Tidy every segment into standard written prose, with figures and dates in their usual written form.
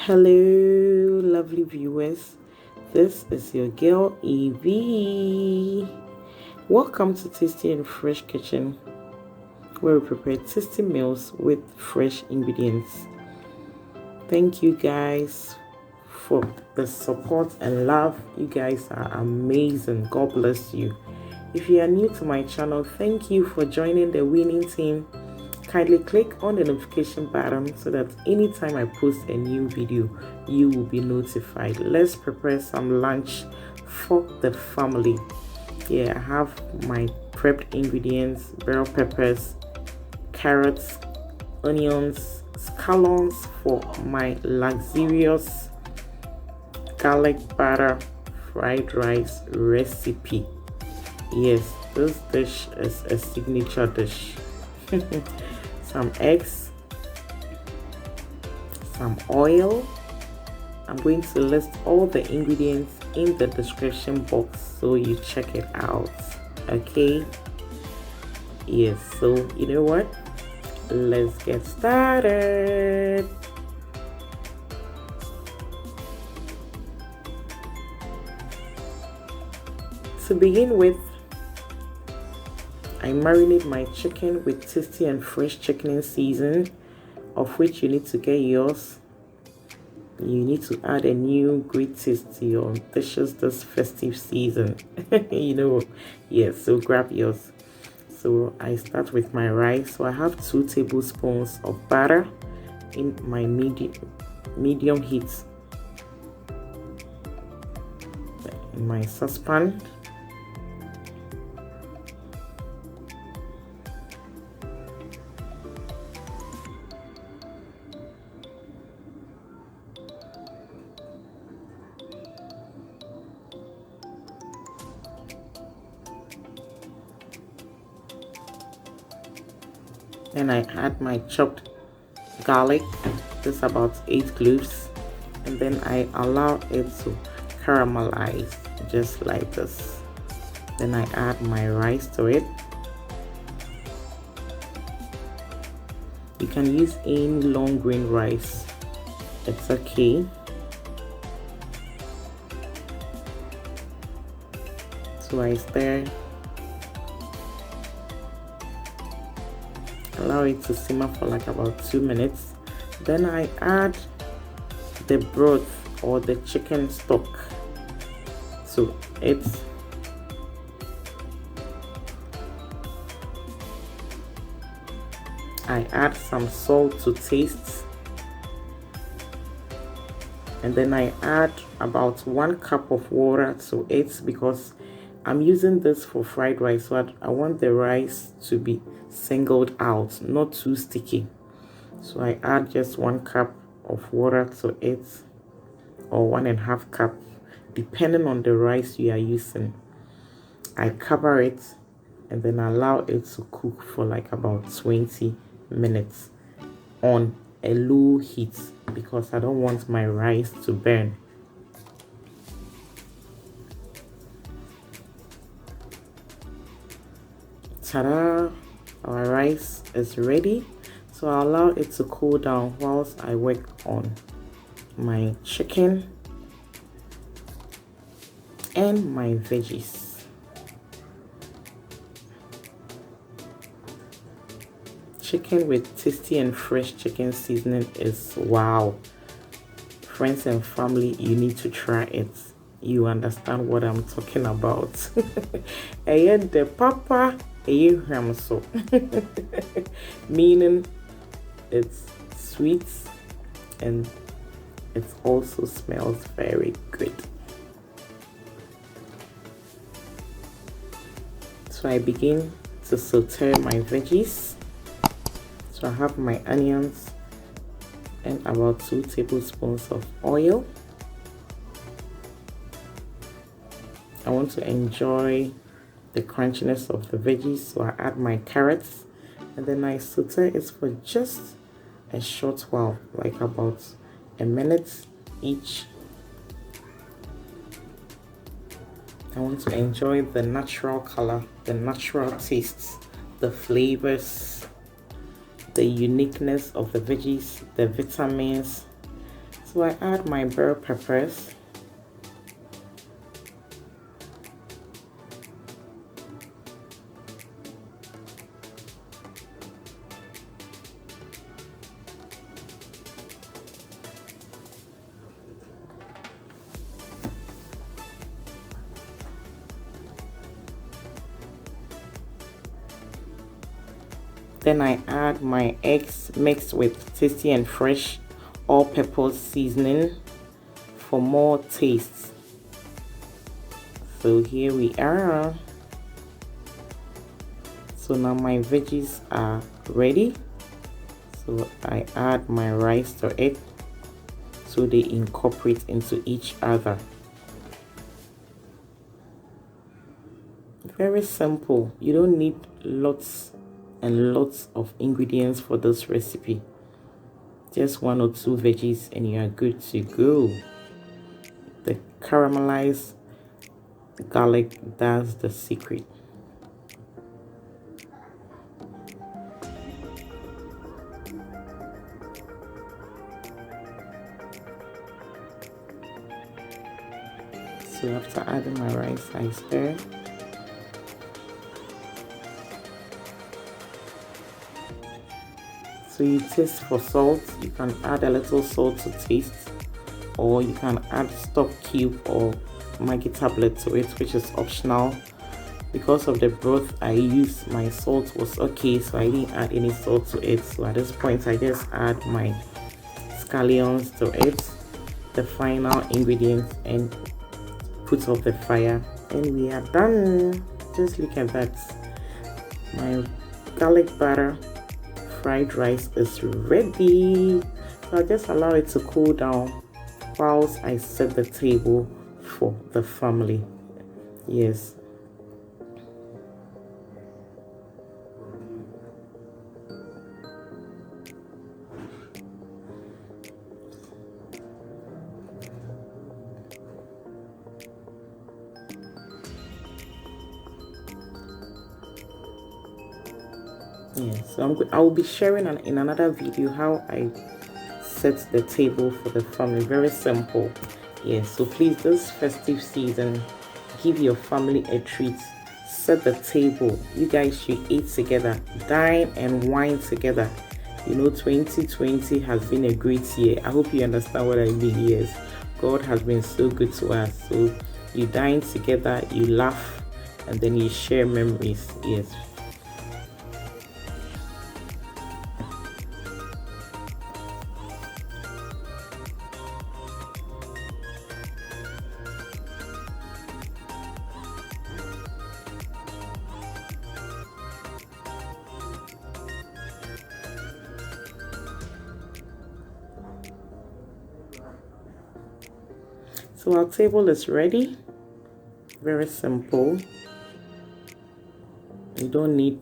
Hello, lovely viewers. This is your girl Evee. Welcome to Tasty and Fresh Kitchen, where we prepare tasty meals with fresh ingredients. Thank you guys for the support and love. You guys are amazing. God bless you. If you are new to my channel, thank you for joining the winning team. Kindly click on the notification button so that anytime I post a new video, you will be notified. Let's prepare some lunch for the family. Yeah, I have my prepped ingredients: bell peppers, carrots, onions, scallions for my luxurious garlic butter fried rice recipe. Yes, this dish is a signature dish. Some eggs, some oil. I'm going to list all the ingredients in the description box so you check it out. Okay? Yes, so you know what? Let's get started. To begin with, I marinate my chicken with tasty and fresh chicken season, of which you need to get yours. You need to add a new great taste to your dishes this festive season. You know, yes, so grab yours. So I start with my rice. So I have 2 tablespoons of butter in my medium heat in my saucepan. Then I add my chopped garlic, just about 8 cloves, and then I allow it to caramelize just like this. Then I add my rice to it. You can use any long grain rice, it's okay. So I stir, allow it to simmer for like about 2 minutes. Then I add the broth or the chicken stock to it. I add some salt to taste, and then I add about 1 cup of water to it because I'm using this for fried rice, so I want the rice to be singled out, not too sticky. So I add just 1 cup of water to it, or 1.5 cup, depending on the rice you are using. I cover it and then allow it to cook for like about 20 minutes on a low heat because I don't want my rice to burn. Ta-da! Our rice is ready, so I'll allow it to cool down whilst I work on my chicken and my veggies. Chicken with tasty and fresh chicken seasoning is wow. Friends and family, you need to try it. You understand what I'm talking about. And the papa so meaning it's sweet and it also smells very good. So I begin to saute my veggies. So I have my onions and about 2 tablespoons of oil. I want to enjoy the crunchiness of the veggies, so I add my carrots and then I saute it for just a short while, like about a minute each. I want to enjoy the natural color, the natural tastes, the flavors, the uniqueness of the veggies, the vitamins. So I add my bell peppers. Then I add my eggs mixed with tasty and fresh all-purpose seasoning for more taste. So here we are. So now my veggies are ready. So I add my rice to it so they incorporate into each other. Very simple. You don't need lots and lots of ingredients for this recipe. Just 1 or 2 veggies and you are good to go. The caramelized garlic, that's the secret. So after adding my rice, I stir. So you taste for salt. You can add a little salt to taste, or you can add stock cube or Maggi tablet to it, which is optional. Because of the broth I used, my salt was okay, so I didn't add any salt to it. So at this point, I just add my scallions to it, the final ingredients, and put off the fire, and we are done. Just look at that. My garlic butter fried rice is ready. So I just allow it to cool down whilst I set the table for the family. Yes. Yeah, so I will be sharing in another video how I set the table for the family. Very simple. Yeah, so please, this festive season, give your family a treat. Set the table. You guys should eat together, dine and wine together. You know, 2020 has been a great year. I hope you understand what I mean. Yes, God has been so good to us. So you dine together, you laugh, and then you share memories. Yes. So our table is ready. Very simple. You don't need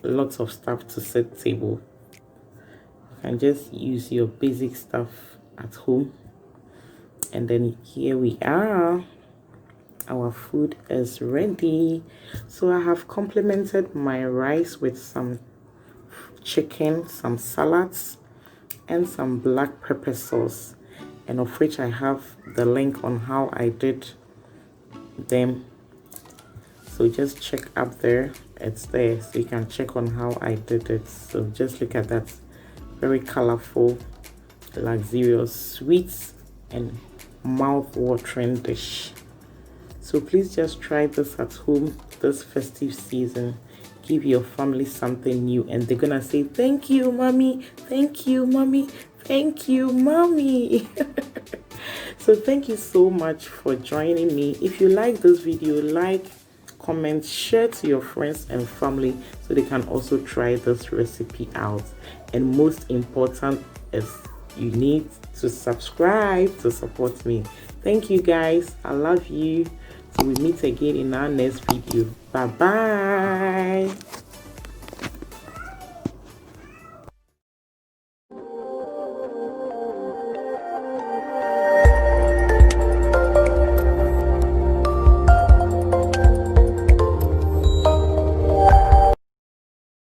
lots of stuff to set table. You can just use your basic stuff at home. And then here we are. Our food is ready. So I have complemented my rice with some chicken, some salads, and some black pepper sauce, and of which I have the link on how I did them. So just check up there, it's there, so you can check on how I did it. So just look at that. Very colorful, luxurious, sweet, and mouth-watering dish. So please just try this at home this festive season. Give your family something new, and they're gonna say, thank you, mommy, thank you, mommy, thank you, mommy. So thank you so much for joining me. If you like this video, like, comment, share to your friends and family so they can also try this recipe out. And most important is you need to subscribe to support me. Thank you guys. I love you. So we meet again in our next video. Bye bye.